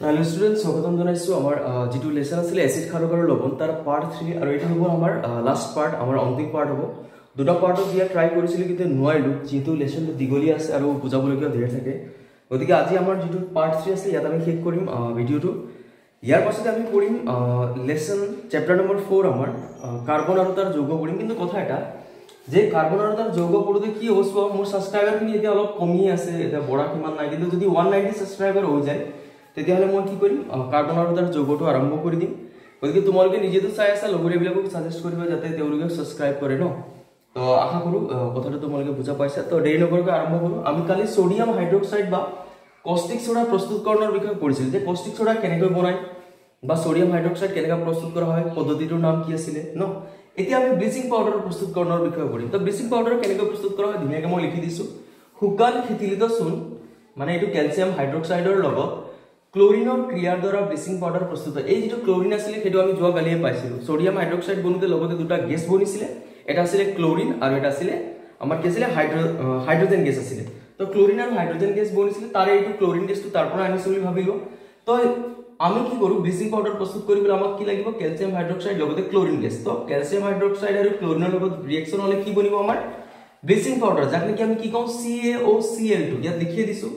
hello students स्वागतम जनाइছো আমাৰ যেটো লেসন আছিল এসিড ক্ষাৰক আৰু লবণ তাৰ পাৰ্ট 3 আৰু এটা হ'ব আমাৰ লাষ্ট পাৰ্ট আমাৰ অন্তিম পাৰ্ট হ'ব দুটা পাৰ্টত দিয়া ট্ৰাই কৰিছিল কিন্তু নোৱাৰিলো যেটো লেসনটো দিগলি আছে আৰু বুজাবলগীয়া ধেৰ থাকে গতিকে আজি আমাৰ যেটো পাৰ্ট 3 আছে ইয়াত আমি শেষ কৰিম ভিডিওটো ইয়াৰ পাছতে আমি কৰিম লেসন চ্যাপ্টাৰ নম্বৰ 4 আমাৰ কাৰ্বন আৰু তাৰ যৌগ কৰিম কিন্তু কথা এটা যে কাৰ্বন আৰু তাৰ যৌগ কৰোতে কি হ'ব মোৰ সাবস্ক্ৰাইবাৰ খিনি এতিয়া অলপ কমি আছে এটা বড়া কিমান নাই কিন্তু যদি 190 সাবস্ক্ৰাইবাৰ হৈ যায় তেতিয়াহলে মই কি কৰিম কাৰ্বন আৰু তাৰ যৌগটো আৰম্ভ কৰি দিম গতিকে তোমালোকে নিজেটো চাই আছা লগৰীবিলাকক সাজেষ্ট কৰিবা যাতে তেওঁলোকে সাবস্ক্ৰাইব কৰে ন তো আশা কৰো কথাটো তোমালোকে বুজা পাইছা তো দেৰি নকৰাকৈ আৰম্ভ কৰো আমি কালি সোডিয়াম হাইড্ৰক্সাইড বা কষ্টিক সোডা প্ৰস্তুতকৰণৰ বিষয়ে পঢ়িছিল যে কষ্টিক সোডা কেনেকৈ বনায় বা সোডিয়াম হাইড্ৰক্সাইড কেনেকৈ প্ৰস্তুত কৰা হয় পদ্ধতিটোৰ নাম কি আছিল ন এতিয়া আমি ব্লিচিং পাউডাৰ প্ৰস্তুতকৰণৰ বিষয়ে পঢ়িম তো ব্লিচিং পাউডাৰ কেনেকৈ প্ৰস্তুত কৰা হয় ধুনীয়াকৈ মই লিখি দিছো শুকান খেতিলিত চূণ মানে এটো ক্যালসিয়াম হাইড্ৰক্সাইডৰ লগত ক্লোৰিনৰ ক্ৰিয়াৰ দ্বাৰা ব্লিচিং পাউডাৰ প্ৰস্তুত হয় এই যেটো ক্লোৰিন আছিল হেতু আমি যোৱা গালিয়ে পাইছিলো সোডিয়াম হাইড্ৰক্সাইড বনুতে লগতে দুটা গেছ বনিছিল এটা আছিল ক্লোৰিন আৰু এটা আছিল আমাৰ কি আছিল হাইড্ৰোজেন গেছ আছিল তো ক্লোৰিন আৰু হাইড্ৰোজেন গেছ বনিছিল তাৰে এইটো ক্লোৰিন গেছটো তাৰ পৰা আনিছো বুলি ভাবিলো তো আমি কি কৰো ব্লিচিং পাউডাৰ প্ৰস্তুত কৰিবলৈ আমাক কি লাগিব ক্যালসিয়াম হাইড্ৰক্সাইড লগতে ক্লোৰিন গেছ তো ক্যালসিয়াম হাইড্ৰক্সাইড আৰু ক্লোৰিনৰ লগত ৰিঅ্যাকচন হলে কি বনিব আমাৰ ব্লিচিং পাউডাৰ যাক নেকি আমি কি কওঁ CaOCl2 ইয়াত লিখি দিছো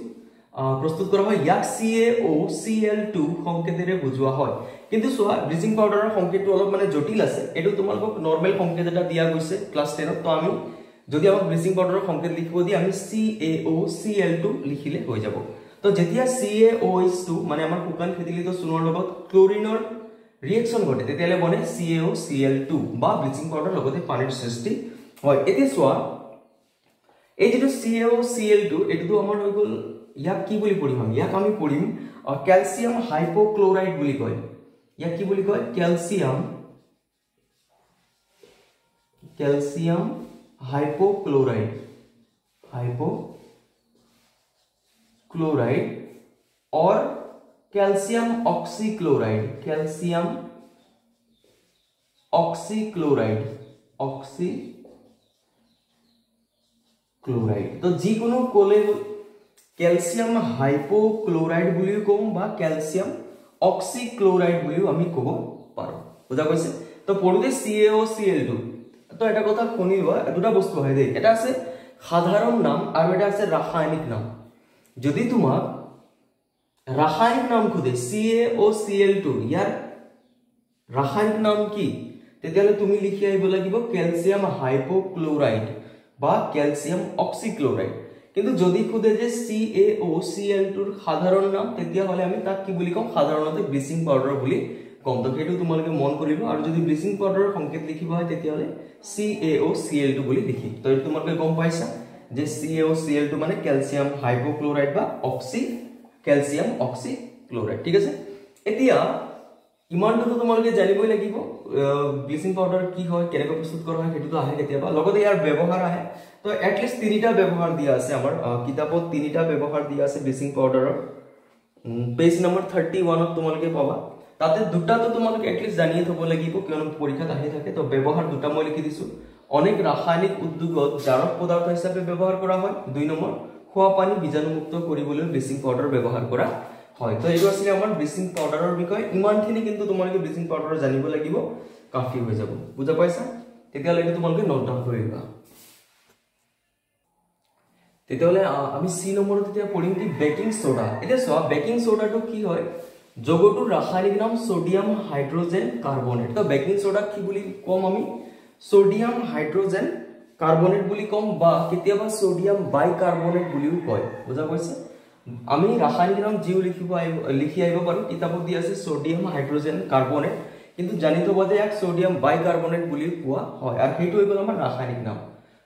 प्रस्तुत करा হয় ইয়াক CaOCl2 সংকেতেৰে বুজোৱা হয় কিন্তু সোৱা ব্লিচিং পাউডাৰৰ সংকেতটো অলপ মানে জটিল আছে এটো তোমালোকক নরমাল সংকেত এটা দিয়া গৈছে ক্লাস 10 তো আমি যদি আমাক ব্লিচিং পাউডাৰৰ সংকেত লিখিব দি আমি CaOCl2 লিখিলে হৈ যাব তো যেতিয়া CaOH2 মানে আমাৰ শুকান খেতিলিত চূণৰ লগত ক্লোৰিনৰ ৰিঅ্যাকচন ঘটে তেতিয়ালে বনে CaOCl2 বা ব্লিচিং পাউডাৰ লগতে পানীৰ সৃষ্টি হয় এতিয়া সোৱা এই যেটো CaOCl2 এটো আমাৰ হৈ গল ইয়াক কি বুলি পঢ়িম ইয়াক আমি পঢ়িম ক্যালসিয়াম হাইপোক্লোৰাইড বুলি কয় ইয়াক কি বুলি কয় ক্যালসিয়াম হাইপোক্লোৰাইড और ক্যালসিয়াম অক্সিক্লোৰাইড তো যিকোনো কোলে ক্যালসিয়াম হাইপোক্লোৰাইড বুলিও কম বা ক্যালসিয়াম অক্সিক্লোৰাইড বুলিও আমি কব পাৰো বুজা গৈছে তো পঢ়ুতে CaOCl2 তো এটা কথা শুনিবা দুটা বস্তু হয় দেই এটা আছে সাধাৰণ নাম আৰু এটা আছে ৰাসায়নিক নাম যদি তোমাক ৰাসায়নিক নাম খুদে CaOCl2 ইয়াৰ ৰাসায়নিক নাম কি তেতিয়ালে তুমি লিখি আহিব লাগিব ক্যালসিয়াম হাইপোক্লোৰাইড বা ক্যালসিয়াম অক্সিক্লোৰাইড কিন্তু যদি খুদে যে CaOCl2 ৰ সাধাৰণ নাম তেতিয়া হলে আমি তাক কি বুলি কম সাধাৰণতে ব্লিচিং পাউডাৰ বুলি কম তো হেতু তোমালোকে মন কৰিবা আৰু যদি ব্লিচিং পাউডাৰৰ সংকেত লিখিবা হয় তেতিয়া হলে CaOCl2 বুলি লিখি তো তোমালোকে গম পাইছা যে CaOCl2 মানে ক্যালসিয়াম হাইপোক্লোরাইড বা ক্যালসিয়াম অক্সিক্লোরাইড ঠিক আছে এতিয়া ইমানটো তোমালোকে জানিবই লাগিব ব্লিচিং পাউডাৰ কি হয় কেনেকৈ প্ৰস্তুত কৰা হয় হেতুটো আহে কেতিয়াবা লগতে ইয়াৰ ব্যৱহাৰ আহে তো এটলিষ্ট তিনিটা ব্যৱহাৰ দিয়া আছে আমাৰ কিতাপত তিনিটা ব্যৱহাৰ দিয়া আছে ব্লিচিং পাউডাৰৰ পেজ নম্বৰ 31 ত তোমালোকে পাবা তাতে দুটা তো তোমালোকে এটলিষ্ট জানিয়ে থব লাগিব কিয়নো পৰীক্ষাত আহি থাকে তো ব্যৱহাৰ দুটা মই লিখি দিছো অনেক ৰাসায়নিক উদ্যোগত জাৰক পদাৰ্থ হিচাপে ব্যৱহাৰ কৰা হয় দুই নম্বৰ খোৱা পানী বীজাণুমুক্ত কৰিবলৈ ব্লিচিং পাউডাৰ ব্যৱহাৰ কৰা হয় তো এইটো আছিল আমাৰ ব্লিচিং পাউডাৰৰ বিষয় ইমানখিনি কিন্তু তোমালোকে ব্লিচিং পাউডাৰ জানিব লাগিব কাফি হৈ যাব বুজা পাইছা তেতিয়ালৈকে তোমালোকে নোট ডাউন কৰিবা তেতিয়ালে আমি সি নম্বৰত তেতিয়া পঢ়িম কি বেকিং সোডা এতিয়া সোৱা বেকিং সোডাটো কি হয় যৌগটোৰ ৰাসায়নিক নাম সোডিয়াম হাইড্ৰোজেন কাৰ্বনেট তো বেকিং সোডা কি বুলি কম আমি সোডিয়াম হাইড্ৰোজেন কাৰ্বনেট বুলি কম বা কেতিয়াবা সোডিয়াম বাইকাৰ্বনেট বুলিও কয় বুজা গৈছে আমি ৰাসায়নিক নাম জিও লিখি আহিব পাৰো কিতাপত দি আছে সোডিয়াম হাইড্ৰোজেন কাৰ্বনেট কিন্তু জানি থব যে এক সোডিয়াম বাইকাৰ্বনেট বুলি কোৱা হয় আৰু হেতু হৈ গল আমাৰ ৰাসায়নিক নাম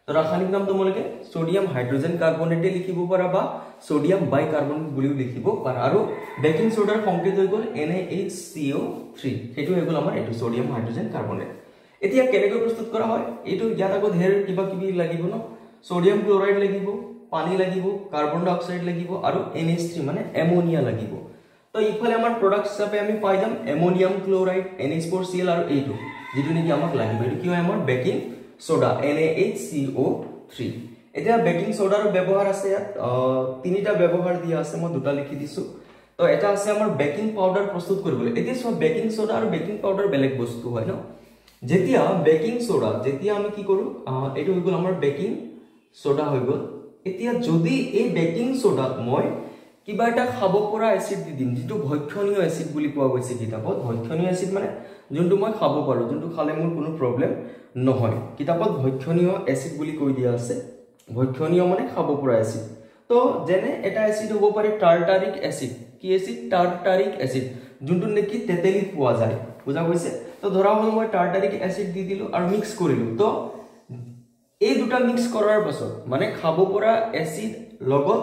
তো ৰাসায়নিক নাম তোমালোকে সোডিয়াম হাইড্ৰোজেন কাৰ্বনেটে লিখিব পাৰা বা সোডিয়াম বাইকাৰ্বনেট বুলিও লিখিব পাৰা আৰু বেকিং সোডাৰ সংকেত হৈ গল NaHCO3 হেতু হৈ গল আমাৰ এটো সোডিয়াম হাইড্ৰোজেন কাৰ্বনেট এতিয়া কেনেকৈ প্ৰস্তুত কৰা হয় এটো ইয়াত আকৌ ধেৰ কিবা কিবি লাগিব ন সোডিয়াম ক্লোৰাইড লাগিব পানী লাগিব কাৰ্বন ডাই অক্সাইড লাগিব আৰু NH3 মানে এমোনিয়া লাগিব তো ইফালে আমাৰ প্ৰডাক্ট হিচাপে আমি পাই যাম এমোনিয়াম ক্লোৰাইড NH4Cl আৰু এইটো যেটো নেকি আমাক লাগিব এটো কি হয় আমাৰ বেকিং সোডা NaHCO3 এতিয়া বেকিং সোডাৰ ব্যৱহাৰ আছে তিনিটা ব্যৱহাৰ দিয়া আছে মই দুটা লিখি দিছো তো এটা আছে আমাৰ বেকিং পাউডাৰ প্ৰস্তুত কৰিবলৈ এতিয়া সব বেকিং সোডা আৰু বেকিং পাউডাৰ বেলেগ বস্তু হয় ন যেতিয়া বেকিং সোডা যেতিয়া আমি কি কৰো এটো হৈ গল আমাৰ বেকিং সোডা হৈ গল এতিয়া যদি এই বেকিং সোডাত মই কিবা এটা খাব পৰা এসিড দি দিম যেটো ভক্ষণীয় এসিড বুলি কোৱা গৈছে কিতাপত ভক্ষণীয় এসিড মানে যোনটো মই খাব পাৰো যোনটো খালে মোৰ কোনো প্ৰবলেম নহয় কিতাপত ভক্ষণীয় এসিড বুলি কৈ দিয়া আছে ভক্ষণীয় মানে খাব পৰা এসিড তো যেনে এটা এসিড হ'ব পাৰে টাৰ্টাৰিক এসিড কি এসিড টাৰ্টাৰিক এসিড যোনটো নেকি তেতেলিত পোৱা যায় বুজা গৈছে তো ধৰা হল মই টাৰ্টাৰিক এসিড দি দিলো আৰু মিক্স কৰিলো তো এই দুটা মিক্স কৰাৰ পাছত মানে খাব পৰা এসিড লগত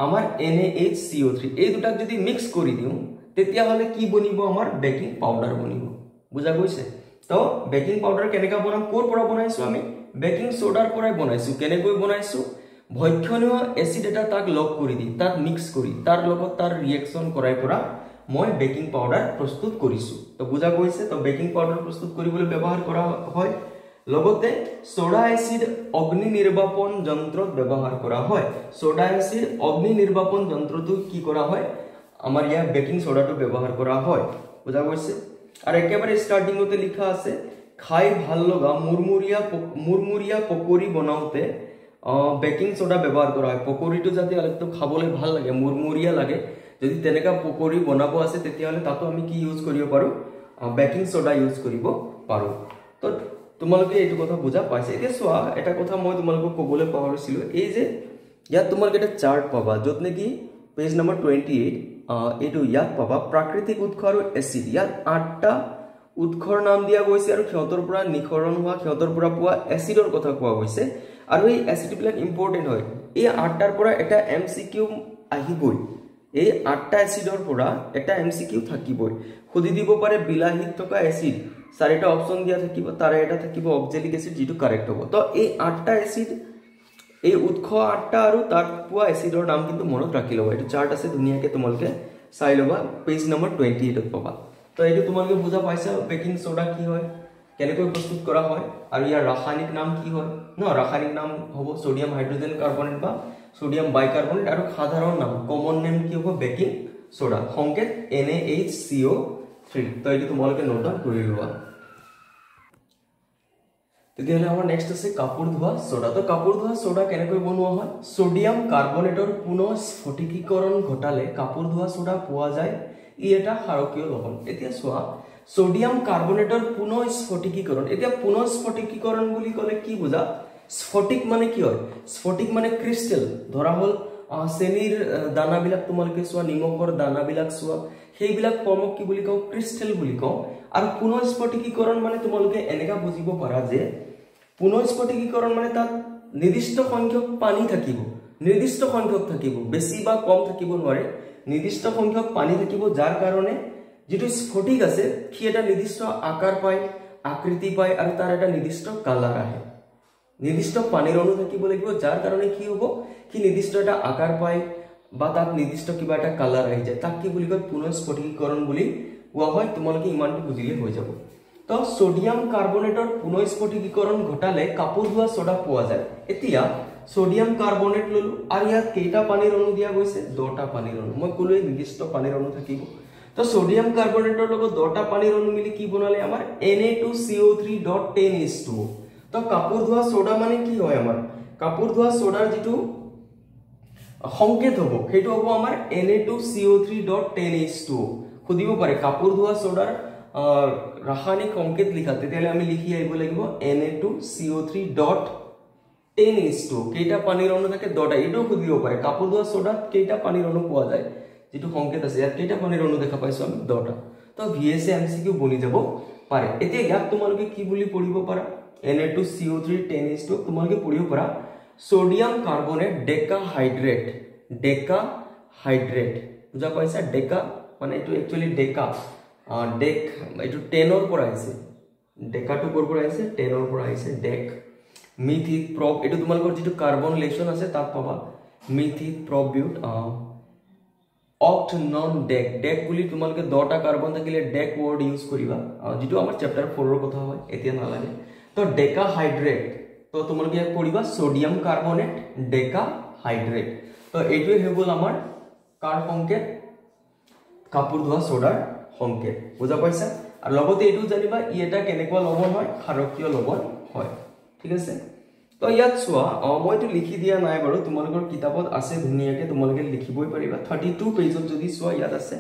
আমাৰ NaHCO3 এই দুটাক যদি মিক্স কৰি দিও তেতিয়া হলে কি বনিব আমাৰ বেকিং পাউডাৰ বনিব বুজা গৈছে তো বেকিং পাউডাৰ কেনেকা বনাম কোৰ পৰা বনাইছো আমি বেকিং সোডাৰ পৰাই বনাইছো কেনেকৈ বনাইছো ভক্ষণীয় এসিড এটা তাক লগ কৰি দি তাক মিক্স কৰি তাৰ লগত তাৰ ৰিঅ্যাকশন কৰাই পৰা মই বেকিং পাউডাৰ প্ৰস্তুত কৰিছো তো বুজা গৈছে তো বেকিং পাউডাৰ প্ৰস্তুত কৰিবলৈ ব্যৱহাৰ কৰা হয় লগতে সোডা এসিড অগ্নি নিৰ্বাপন যন্ত্ৰত ব্যৱহাৰ কৰা হয় সোডা এসিড অগ্নি নিৰ্বাপন যন্ত্ৰটো কি কৰা হয় আমাৰ ইয়া বেকিং সোডাটো ব্যৱহাৰ কৰা হয় বুজা গৈছে আৰু একেবাৰে স্টাৰ্টিংতে লিখা আছে খাই ভাল লগা মুৰমুৰিয়া পকৰি বনাওতে বেকিং সোডা ব্যৱহাৰ কৰা হয় পকৰিটো যাতে অলপটো খাবলৈ ভাল লাগে মুৰমুৰিয়া লাগে যদি তেনেকা পকৰি বনাব আছে তেতিয়া হলে তাতো আমি কি ইউজ কৰিব পাৰো বেকিং সোডা ইউজ কৰিব পাৰো তো তোমালোকে এইটো কথা বুজা পাইছে এতিয়া সোৱা এটা কথা মই তোমালোকক ক'বলৈ পাহৰিছিলো এই যে ইয়াত তোমালোকে এটা চাৰ্ট পাবা যত নেকি পেজ নম্বৰ 28 এইটো ইয়াত পাবা প্ৰাকৃতিক উৎস আৰু এসিড ইয়াত 8টা উৎসৰ নাম দিয়া গৈছে আৰু ক্ষতৰ পৰা নিখৰণ হোৱা ক্ষতৰ পৰা পোৱা এসিডৰ কথা কোৱা গৈছে আৰু এই এসিড বিলাক ইম্পৰ্টেন্ট হয় এই 8টাৰ পৰা এটা এমসিকিউ আহিবই এই 8টা এসিডৰ পৰা এটা এমসিকিউ থাকিবই খুদি দিব পাৰে বিলাহীত থকা এসিড চাৰিটা অপচন দিয়া থাকিব তাৰে এটা থাকিব অক্সালিক এসিড যেটো কাৰেক্ট হ'ব তো এই 8টা এসিড এই উৎস 8টা আৰু তাৰ পোৱা এসিডৰ নাম কিন্তু মনত ৰাখি লবা এটো চাৰ্ট আছে ধুনিয়াকে তোমালোকে চাই লবা পেজ নম্বৰ 28 ত পাবা তো এইটো তোমালোকে বুজা পাইছা বেকিং সোডা কি হয় কেনেকৈ প্ৰস্তুত কৰা হয় আৰু ইয়াৰ ৰাসায়নিক নাম কি হয় ন ৰাসায়নিক নাম হ'ব সোডিয়াম হাইড্ৰোজেন কাৰ্বনেট বা সোডিয়াম বাইকাৰ্বনেট আৰু সাধাৰণ নাম কমন নেম কি হ'ব বেকিং সোডা সংকেত NaHCO3 তো এইটো তোমালোকে নোট ডাউন কৰি লোৱা তেতিয়াহলে আমাৰ নেক্সট আছে কাপোৰ ধোৱা সোডা তো কাপোৰ ধোৱা সোডা কেনেকৈ বনোৱা হয় সোডিয়াম কাৰ্বনেটৰ পুনৰ স্ফটিকীকৰণ ঘটালে কাপোৰ ধোৱা সোডা পোৱা যায় ই এটা ক্ষাৰকীয় লৱণ এতিয়া চোৱা সোডিয়াম কাৰ্বনেটৰ পুনৰ স্ফটিকীকৰণ এতিয়া পুনৰ স্ফটিকীকৰণ বুলি ক'লে কি বুজা স্ফটিক মানে কি হয় স্ফটিক মানে ক্ৰিষ্টেল ধৰা হল চেনিৰ দানা বিলাক তোমালোকে চোৱা নিমখৰ দানা বিলাক চোৱা সেইবিলাক ফৰ্মক কি বুলি কও ক্ৰিষ্টেল বুলি কও আৰু পুনৰ স্ফটিকীকৰণ মানে তোমালোকে এনেকা বুজিব পাৰা যে পুনৰ স্ফটিকীকৰণ মানে তাত নিৰ্দিষ্ট সংখ্যক পানী থাকিব নিৰ্দিষ্ট সংখ্যক থাকিব বেছি বা কম থাকিব নোৱাৰে নিৰ্দিষ্ট সংখ্যক পানী থাকিব যাৰ কাৰণে যেটো স্ফটিক আছে কি এটা নিৰ্দিষ্ট আকাৰ পায় আকৃতি পায় আৰু তাৰ এটা নিৰ্দিষ্ট কালাৰ আহে নিৰ্দিষ্ট পানীৰ অণু থাকিব লাগিব যাৰ কাৰণে কি হ'ব কি নিৰ্দিষ্ট এটা আকাৰ পায় বা তাত নিৰ্দিষ্ট কিবা এটা কালাৰ আহি যায় তাক কি বুলি কয় পুনৰ স্ফটিকীকৰণ বুলি কোৱা হয় তোমালোকে ইমানটো বুজিলে হৈ যাব তো সোডিয়াম কাৰ্বনেটৰ পুনৰ স্ফটিকীকৰণ ঘটালে কাপোৰ ধোৱা সোডা পোৱা যায় এতিয়া সোডিয়াম কাৰ্বনেট ললো আৰু ইয়াত কেইটা পানীৰ অণু দিয়া গৈছে 2টা পানীৰ অণু মই কলোৱে নিৰ্দিষ্ট পানীৰ অণু থাকিব তো সোডিয়াম কাৰ্বনেটৰ লগত 2টা পানীৰ অণু মিলি কি বনালে আমাৰ Na2CO3.10H2O তো কাপোৰ ধোৱা সোডা মানে কি হয় আমাৰ কাপোৰ ধোৱা সোডাৰ যেটো সংকেত হ'ব হেতু হ'ব আমাৰ Na2CO3.10H2O খুদিব পাৰে কাপোৰ ধোৱা সোডাৰ ৰাসায়নিক সংকেত লিখা তেতিয়ালে আমি লিখি আহিব লাগিব Na2CO3.10H2O কেইটা পানীৰ অণু থাকে 2টা এটো খুদিব পাৰে কাপোৰ ধোৱা সোডাত কেইটা পানীৰ অণু পোৱা যায় যেটো সংকেত আছে ইয়াত কেইটা পানীৰ অণু দেখা পাইছো আমি 2টা তো VSA MCQ বনি যাব পাৰে এতিয়া ইয়াত তোমালোকে কি বুলি পঢ়িব পাৰা Na2CO3.10H2O তোমালোকে পঢ়িব পাৰা সোডিয়াম কাৰ্বনেট ডেকাহাইড্ৰেট বুজা পাইছা ডেকা মানে এটো একচুয়ালি ডেকা ডেক এটো 10 ৰ পৰা আহিছে ডেকাটো কৰ পৰা আহিছে 10 ৰ পৰা আহিছে ডেক মিথিক প্ৰপ এটো তোমালোকৰ যেটো কাৰ্বন লেশন আছে তাত পাবা মিথিক প্ৰবিউট অক্ট নন ডেক ডেক বুলি তোমালোকে 2টা কাৰ্বন থাকিলে ডেক ওয়াৰ্ড ইউজ কৰিবা যেটো আমাৰ চেপ্টাৰ 4 ৰ কথা হয় এতিয়া নালাগে তো ডেকাহাইড্ৰেট তো তোমালোকে ইয়াক পঢ়িবা সোডিয়াম কাৰ্বনেট ডেকাহাইড্ৰেট তো এইটোৱে হৈ গল আমাৰ কাৰ সংকেত কাপোৰ ধোৱা সোডাৰ সংকেত বুজা পাইছা আৰু লগতে এটো জানিবা ই এটা কেনেকুৱা লবণ হয় ক্ষাৰকীয় লবণ হয় ঠিক আছে তো ইয়াত চোৱা মই এটো লিখি দিয়া নাই বাৰু তোমালোকৰ কিতাপত আছে ধুনিয়াকে তোমালোকে লিখিবই পাৰিবা 32 পেজত যদি চোৱা ইয়াত আছে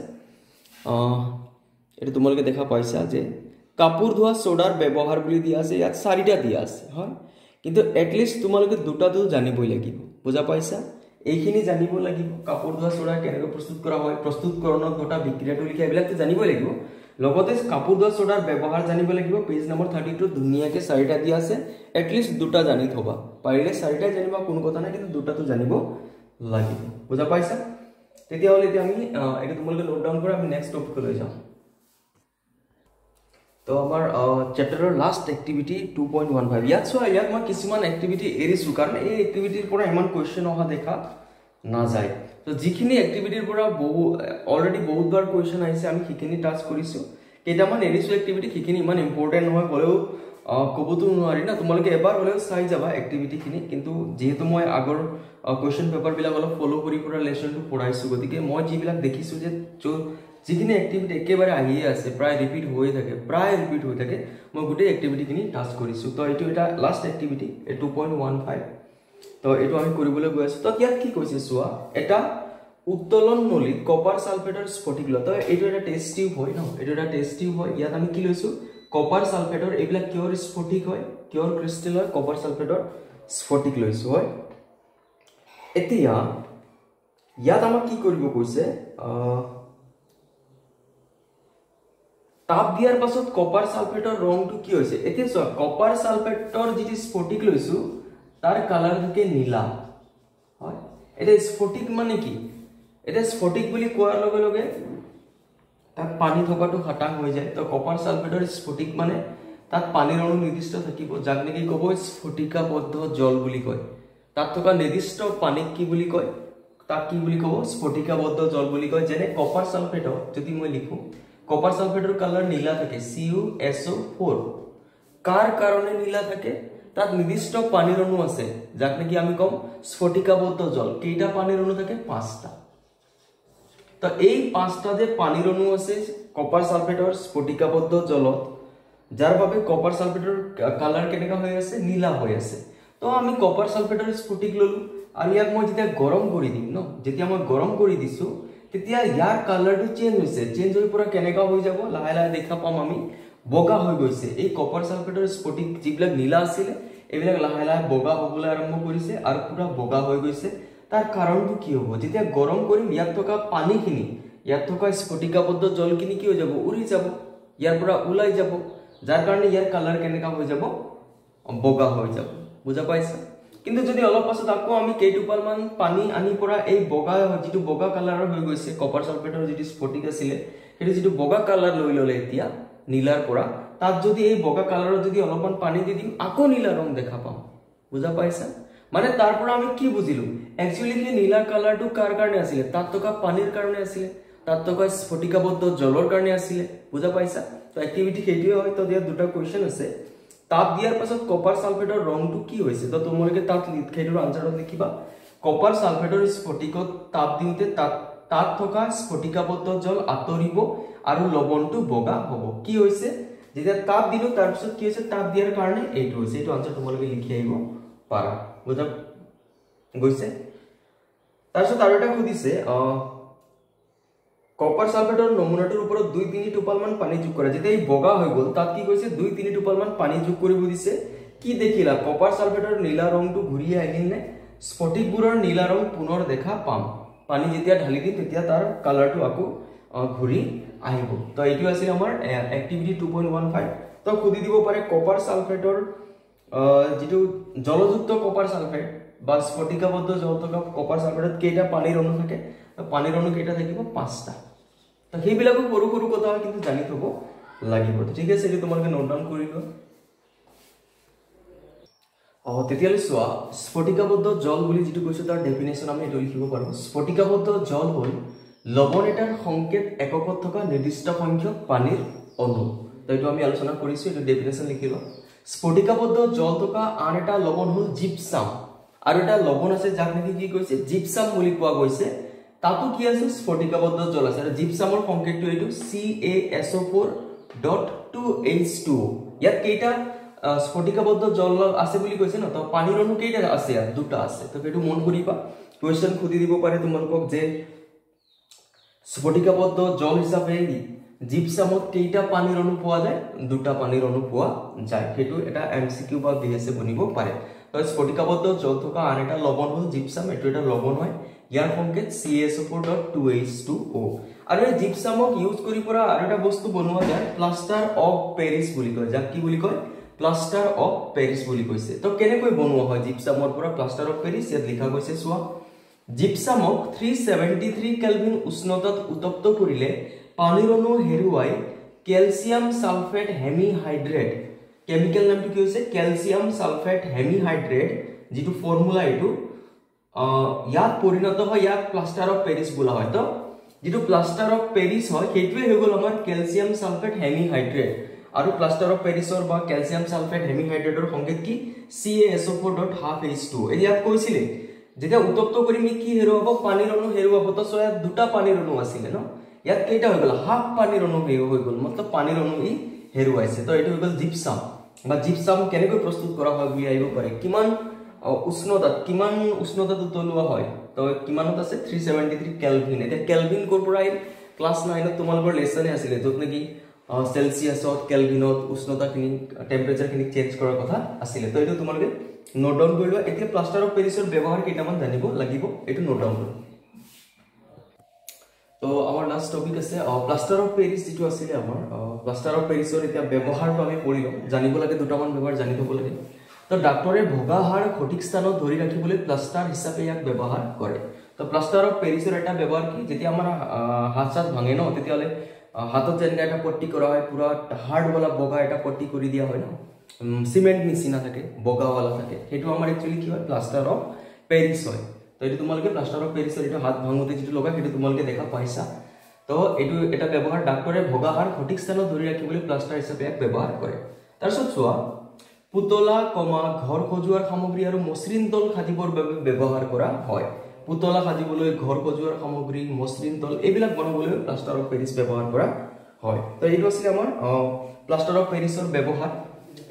এটো তোমালোকে দেখা পাইছা যে কাপোৰ ধোৱা সোডাৰ ব্যৱহাৰ বুলি দিয়া আছে ইয়াত 4টা দিয়া আছে হয় কিন্তু এট লিষ্ট তোমালোকে দুটাটো জানিবই লাগিব বুজা পাইছা এইখিনি জানিব লাগিব কাপোৰ ধোৱা সোডা কেনেকৈ প্ৰস্তুত কৰা হয় প্ৰস্তুতকৰণত ঘটা বিক্ৰিয়াটো লিখা এবিলাকতে জানিবই লাগিব লগতে কাপোৰ ধোৱা সোডাৰ ব্যৱহাৰ জানিব লাগিব পেজ নম্বৰ 32 ধুনিয়াকে 4টা দিয়া আছে এট লিষ্ট দুটা জানি থবা পাৰিলে 4টা জানিবা কোনো কথা নাই কিন্তু দুটাটো জানিব লাগিব বুজা পাইছা তেতিয়া হলে আমি এটা তোমালোকে নোট ডাউন কৰা আমি নেক্সট টপিকলৈ যাম তো আমাৰ চ্যাপ্টাৰৰ লাষ্ট এক্টিভিটি 2.15 ইয়াত চোৱা ইয়াত মই কিছুমান এক্টিভিটি এৰিছো কাৰণ এই এক্টিভিটিৰ পৰা ইমান কোৱেশ্চন অহা দেখা না যায় তো যিখিনি এক্টিভিটিৰ পৰা অলৰেডি বহুতবাৰ কোৱেশ্চন আহিছে আমি কিখিনি টাচ কৰিছো কেইটামান এৰিছো এক্টিভিটি কিখিনি ইমান ইম্পৰ্টেন্ট নহয় হলেও কবতো নোৱাৰি না তোমালোকে এবাৰ হলেও চাই যাবা এক্টিভিটি খিনি কিন্তু যেহেতু মই আগৰ কোৱেশ্চন পেপাৰ বিলাক অলপ ফলো কৰি পুৰা লেসনটো পঢ়াইছো গতিকে মই যিবিলাক দেখিছো যে যিখিনি এক্টিভিটি একেবাৰে আহিয়ে আছে প্ৰায় ৰিপিট হৈ থাকে মই গোটেই এক্টিভিটি খিনি টাচ কৰিছো তো এটো এটা লাষ্ট এক্টিভিটি 2.15 তো এটো আমি কৰিবলৈ গৈ আছো তো ইয়াত কি কৈছে চোৱা এটা উত্তোলন নলীত কপাৰ সালফেটৰ স্ফটিক লতা এটো এটা টেষ্ট টিউব হয় ন এটো এটা টেষ্ট টিউব হয় ইয়াত আমি কি লৈছো কপাৰ সালফেটৰ এইবিলাক কিয়ৰ স্ফটিক হয় কিয়ৰ ক্ৰিষ্টেল হয় কপাৰ সালফেটৰ স্ফটিক লৈছো হয় এতিয়া ইয়াত আমাক কি কৰিব কৈছে তাপ দিয়াৰ পাছত কপাৰ সালফেটৰ ৰংটো কি হৈছে এতিয়া চোৱা কপাৰ সালফেটৰ যেটি স্ফটিক লৈছো তাৰ কালাৰ থাকে নীলা হয় এটা স্ফটিক মানে কি এটা স্ফটিক বুলি কোৱাৰ লগে লগে তাত পানী থকাটো খাটাং হৈ যায় তো কপাৰ সালফেটৰ স্ফটিক মানে তাত পানীৰ অণু নিৰ্দিষ্ট থাকিব যাক নেকি কব স্ফটিকাবদ্ধ জল বুলি কয় তাত থকা নিৰ্দিষ্ট পানীক কি বুলি কয় তাক কি বুলি কব স্ফটিকাবদ্ধ জল বুলি কয় যেনে কপাৰ সালফেটৰ যদি মই লিখো কপাৰ সালফেটৰ কালাৰ নীলা থাকে CuSO4 কাৰ কাৰণে নীলা থাকে তাত নিৰ্দিষ্ট পানীৰ অণু আছে যাক নেকি আমি কম স্ফটিকাবদ্ধ জল কেইটা পানীৰ অণু থাকে 5টা তো এই 5টা যে পানীৰ অণু আছে কপাৰ সালফেটৰ স্ফটিকাবদ্ধ জলত যাৰ বাবে কপাৰ সালফেটৰ কালাৰ কেনেকা হৈ আছে নীলা হৈ আছে তো আমি কপাৰ সালফেটৰ স্ফটিক ললো আৰু ইয়াক মই যেতিয়া গৰম কৰি দিম ন যেতিয়া মই গৰম কৰি দিছো তেতিয়া ইয়াৰ কালাৰটো চেঞ্জ হৈ পুৰা কেনেকা হৈ যাব লাহে লাহে দেখা পাম আমি বগা হৈ গৈছে এই কপাৰ সালফেটৰ স্ফটিক যিবিলাক নীলা আছিল এইবিলাক লাহে লাহে বগা হ'বলৈ আৰম্ভ কৰিছে আৰু পুৰা বগা হৈ গৈছে তাৰ কাৰণটো কি হ'ব যেতিয়া গৰম কৰিম ইয়াত থকা পানীখিনি ইয়াত থকা স্ফটিকাবদ্ধ জলখিনি কি হৈ যাব উৰি যাব ইয়াৰ পৰা ওলাই যাব যাৰ কাৰণে ইয়াৰ কালাৰ কেনেকা হৈ যাব বগা হৈ যাব বুজা পাইছা কিন্তু যদি অলপ পাছত আকৌ আমি কেইটুপাল মান পানী আনি পৰা এই বগা যেটো বগা কালাৰৰ হৈ গৈছে কপাৰ সালফেটৰ যেটো স্ফটিক আছিল হেটো যেটো বগা কালাৰ লৈ ললে এতিয়া নীলাৰ পৰা তাত যদি এই বগা কালাৰৰ যদি অলপমান পানী দি দিম আকৌ নীলা ৰং দেখা পাম বুজা পাইছা মানে তাৰ পৰা আমি কি বুজিলো একচুয়ালি কি নীলা কালাৰটো কাৰ কাৰণে আছিল তাত থকা পানীৰ কাৰণে আছিল তাত থকা স্ফটিকাবদ্ধ জলৰ কাৰণে আছিল বুজা পাইছা তো এক্টিভিটি হেইটোই হয় তো দিয়া দুটা কোৱেশ্চন আছে তাপ দিয়াৰ পাছত কপাৰ সালফেটৰ ৰংটো কি হৈছে তো তোমালোকে তাত লিখাইৰ আনসাৰত লিখিবা কপাৰ সালফেটৰ স্ফটিকত তাপ দিওতে তাত থকা স্ফটিকাবদ্ধ জল আতৰিব আৰু লবণটো বগা হ'ব কি হৈছে যেতিয়া তাপ দিলো তাৰ পিছত কি হৈছে তাপ দিয়াৰ কাৰণে এইটো হৈছে এইটো আনসাৰ তোমালোকে লিখি আহিব পাৰা বুজা গৈছে তাৰ পিছত আৰু এটা খুদিছে কপাৰ সালফেটৰ নমুনাটোৰ ওপৰত 2-3 টোপাল মান পানী যোগ কৰা যেতিয়া এই বগা হৈ গল তাত কি কৈছে 2-3 টোপাল মান পানী যোগ কৰিব দিছে কি দেখিলা কপাৰ সালফেটৰ নীলা ৰংটো ঘূৰি আহিল নে স্ফটিকবোৰৰ নীলা ৰং পুনৰ দেখা পাম পানী যেতিয়া ঢালি দিম তেতিয়া তাৰ কালাৰটো আকৌ ঘূৰি আহিব তো এইটো আছিল আমাৰ এক্টিভিটি 2.15 তো খুদি দিব পাৰে কপাৰ সালফেটৰ যেটো জলযুক্ত কপাৰ সালফেট বা স্ফটিকাবদ্ধ জল থকা কপাৰ সালফেটত কেইটা পানীৰ অণু থাকে তো পানীৰ অণু কেইটা থাকিব 5টা তো সেইবিলাকো সৰু সৰু কথা হয় কিন্তু জানি থব লাগিব ঠিক আছে এটো তোমালোকে নোট ডাউন কৰি লোৱা তেতিয়ালে চোৱা স্ফটিকাবদ্ধ জল বুলি যেটো কৈছো তাৰ ডেফিনেশন আমি এটো লিখিব পাৰো স্ফটিকাবদ্ধ জল হ'ল লবণ এটাৰ সংকেত এককত থকা নিৰ্দিষ্ট সংখ্যক পানীৰ অণু তো এটো আমি আলোচনা কৰিছো এটো ডেফিনেশন লিখিলো স্ফটিকাবদ্ধ জল থকা আন এটা লবণ হ'ল জিপসাম আৰু এটা লবণ আছে যাক নেকি কি কৈছে জিপসাম বুলি কোৱা গৈছে তাতো কি আছে স্ফটিকাবদ্ধ জল আছে আৰু জিপসামৰ সংকেতটো এইটো CaSO4.2H2O ইয়াত কেইটা স্ফটিকাবদ্ধ জল আছে বুলি কৈছে ন তো পানীৰ অণু কেইটা আছে ইয়াত দুটা আছে তো সেইটো মন কৰিবা কোৱেশ্চন খুদি দিব পাৰে তোমালোকক যে স্ফটিকাবদ্ধ জল হিচাপে জিপসামত কেইটা পানীৰ অণু পোৱা যায় দুটা পানীৰ অণু পোৱা যায় সেইটো এটা MCQ বা BSA বনিব পাৰে তো স্ফটিকাবদ্ধ জল থকা আন এটা লৱণ হ'ল জিপসাম এটো এটা লৱণ হয় ইয়াৰ সংকেত CaSO4.2H2O আৰু এই জিপসামক ইউজ কৰি পৰা আৰু এটা বস্তু বনোৱা যায় প্লাষ্টাৰ অফ পেৰিছ বুলি কয় যাক কি বুলি কয় প্লাষ্টাৰ অফ পেৰিছ বুলি কৈছে তো কেনেকৈ বনোৱা হয় জিপসামৰ পৰা প্লাষ্টাৰ অফ পেৰিছ ইয়াত লিখা গৈছে চোৱা জিপসামক 373 কেলভিন উষ্ণতাত উত্তপ্ত কৰিলে পানীৰ অণু হেৰুৱাই ক্যালসিয়াম সালফেট হেমিহাইড্ৰেট কেমিক্যাল নামটো কি হৈছে ক্যালসিয়াম সালফেট হেমিহাইড্ৰেট যেটো ফৰ্মুলা এটো ইয়াত পৰিণত হয় ইয়াক প্লাষ্টাৰ অফ পেৰিছ বোলা হয় তো যেটো প্লাষ্টাৰ অফ পেৰিছ হয় সেইটোৱে হৈ গ'ল আমাৰ ক্যালসিয়াম সালফেট হেমিহাইড্ৰেট আৰু প্লাষ্টাৰ অফ পেৰিছৰ বা ক্যালসিয়াম সালফেট হেমিহাইড্ৰেটৰ সংকেত কি CaSO4.2H2O ইয়াত কৈছিলে যেতিয়া উত্তপ্ত কৰি মি কি হেৰুৱাব পানীৰ অণু হেৰুৱাব তো ইয়াত দুটা পানীৰ অণু আছিল ন ইয়াত কেইটা হৈ গ'ল হাফ পানীৰ অণু হৈ গ'ল मतलब পানীৰ অণু ই হেৰুৱাইছে তো এটো হৈ গ'ল জিপসাম বা জিপসাম কেনেকৈ প্ৰস্তুত কৰা হয় বুলি আহিব পাৰে কিমান উষ্ণতাত উতলোৱা হয় তো কিমানত আছে 373 কেলভিন এটা কেলভিন কৰ পৰা ক্লাস 9 ত তোমালোকৰ লেসনে আছিল যত নেকি সেলসিয়াছত কেলভিনত উষ্ণতাখিনি টেম্পাৰেচাৰখিনি চেঞ্জ কৰাৰ কথা আছিল তো এটো তোমালোকে নোট ডাউন কৰি লোৱা এতিয়া প্লাষ্টাৰ অফ পেৰিছৰ ব্যৱহাৰ কেইটামান জানিব লাগিব এটো নোট ডাউন কৰা তো আমাৰ লাষ্ট টপিক আছে প্লাষ্টাৰ অফ পেৰিছ যেটো আছিল আমাৰ প্লাষ্টাৰ অফ পেৰিছৰ এতিয়া ব্যৱহাৰটো আমি পঢ়িলো জানিব লাগে দুটামান ব্যৱহাৰ জানি থব লাগে তো ডাক্তৰে ভগা হাড় সঠিক স্থানত ধৰি ৰাখিবলৈ প্লাষ্টাৰ হিচাপে ইয়াক ব্যৱহাৰ কৰে তো প্লাষ্টাৰ অফ পেৰিছৰ এটা ব্যৱহাৰ কি যেতিয়া আমাৰ হাত সাত ভাঙে ন তেতিয়ালে হাতত যেনেকৈ এটা পট্টি কৰা হয় পুৰা হাৰ্ড वाला বগা এটা পট্টি কৰি দিয়া হয় ন সিমেন্ট নিচিনা থাকে বগা वाला থাকে সেইটো আমাৰ একচুয়ালি কি হয় প্লাষ্টাৰ অফ পেৰিছ হয় তো এটো তোমালোকে প্লাষ্টাৰ অফ পেৰিছৰ এটা হাত ভাঙোতে যেটো লগা সেইটো তোমালোকে দেখা পাইছা তো এটো এটা ব্যৱহাৰ ডাক্তৰে ভগা হাড় সঠিক স্থানত ধৰি ৰাখিবলৈ প্লাষ্টাৰ হিচাপে ইয়াক ব্যৱহাৰ কৰে তাৰছত চোৱা পুতলা কমা ঘৰ সজোৱাৰ সামগ্ৰী আৰু মসৃণ তল খাদিবৰ বাবে ব্যৱহাৰ কৰা হয় পুতলা খাদিবলৈ ঘৰ সজোৱাৰ সামগ্ৰী মসৃণ তল এইবিলাক বনাবলৈ প্লাষ্টাৰ অফ পেৰিছ ব্যৱহাৰ কৰা হয় তো এইটো আছিল আমাৰ প্লাষ্টাৰ অফ পেৰিছৰ ব্যৱহাৰ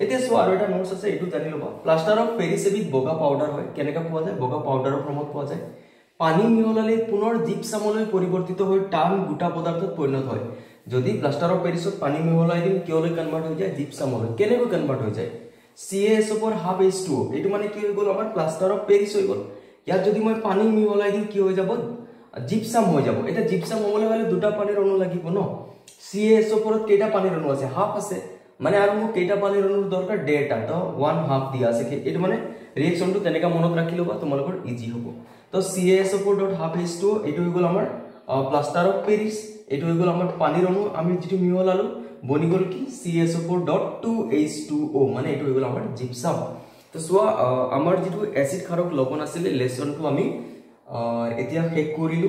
এতিয়া চোৱা আৰু এটা নোটছ আছে এটো জানি লবা প্লাষ্টাৰ অফ পেৰিছ এবিধ বগা পাউডাৰ হয় কেনেকা পোৱা যায় বগা পাউডাৰৰ ফৰ্মত পোৱা যায় পানী মিহলালে পুনৰ জিপসামলৈ পৰিৱৰ্তিত হৈ টান গোটা পদাৰ্থত পৰিণত হয় যদি প্লাষ্টাৰ অফ পেৰিছত পানী মিহলাই দিম কিয়লৈ কনভাৰ্ট হৈ যায় জিপসামলৈ কেনেকৈ কনভাৰ্ট হৈ যায় CaSO4.2H2O এটো মানে কি হৈ গ'ল আমাৰ প্লাষ্টাৰ অফ পেৰিছ হৈ গ'ল ইয়াত যদি মই পানী মিহলাই দিম কি হৈ যাব জিপসাম হৈ যাব এটা জিপসাম হ'বলৈ হলে দুটা পানীৰ অণু লাগিব ন CaSO4ত কেইটা পানীৰ অণু আছে হাফ আছে মানে আৰু মোক কেইটা পানীৰ অণুৰ দৰকাৰ ডেটা তো 1/2 দিয়া আছে এটো মানে ৰিঅ্যাকচনটো তেনেকা মনত ৰাখি লবা তোমালোকৰ ইজি হ'ব তো CaSO4.2H2O এটো হৈ গ'ল আমাৰ প্লাষ্টাৰ অফ পেৰিছ এটো হৈ গ'ল আমাৰ পানীৰ অণু আমি যেটো মিহলালো বনি গ'ল কি CaSO4.2H2O মানে এটো হৈ গ'ল আমাৰ জিপসাম তো সোয়া আমাৰ যেটো এসিড ক্ষাৰক লৱণ আছিল লেসনটো আমি এতিয়া শেষ কৰিলো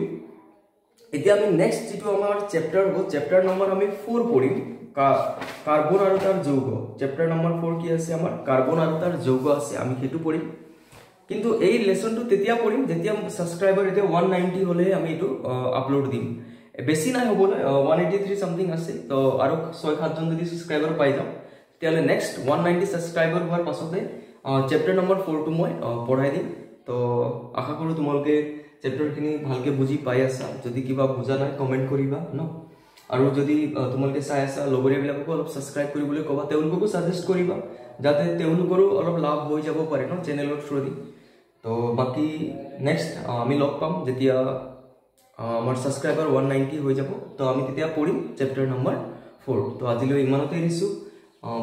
এতিয়া আমি নেক্সট যেটো আমাৰ চেপ্টাৰ হ'ব চেপ্টাৰ নম্বৰ আমি 4 পঢ়িম কাৰ্বন আৰু তাৰ যৌগ চেপ্টাৰ নম্বৰ 4 কি আছে আমাৰ কাৰ্বন আৰু তাৰ যৌগ আছে আমি হেতু পঢ়িম কিন্তু এই লেসনটো তেতিয়া পঢ়িম যেতিয়া সাবস্ক্ৰাইবাৰ এতিয়া 190 হলে আমি এটো আপলোড দিম বেছি নাই হ'ব 183 সামথিং আছে তো আৰু 6-7 জন যদি সাবস্ক্ৰাইবাৰ পাই যাও তেতিয়ালে নেক্সট 190 সাবস্ক্ৰাইবাৰ হোৱাৰ পাছতে চেপ্টাৰ নম্বৰ 4 টো মই পঢ়াই দিম তো আশা কৰো তোমালোকে চেপ্টাৰখিনি ভালকে বুজি পাই আছা যদি কিবা বুজা নাই কমেন্ট কৰিবা ন আৰু যদি তোমালোকে চাই আছা লগৰীয়াবিলাককো অলপ সাবস্ক্ৰাইব কৰিবলৈ কবা তেওঁলোককো সাজেষ্ট কৰিবা যাতে তেওঁলোকৰো অলপ লাভ হৈ যাব পাৰে ন চেনেলৰ থ্ৰুদি তো বাকি নেক্সট আমি লগ পাম যেতিয়া আমাৰ সাবস্ক্ৰাইবাৰ 190 হৈ যাব তো আমি তেতিয়া পঢ়িম চেপ্টাৰ নম্বৰ 4 তো আজিলৈ ইমানতে এৰিছো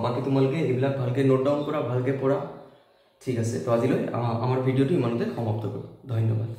বাকি তোমালোকে এইবিলাক ভালকে নোট ডাউন কৰা ভালকে পঢ়া ঠিক আছে তো আজিলৈ আমাৰ ভিডিওটো ইমানতে সমাপ্ত কৰো ধন্যবাদ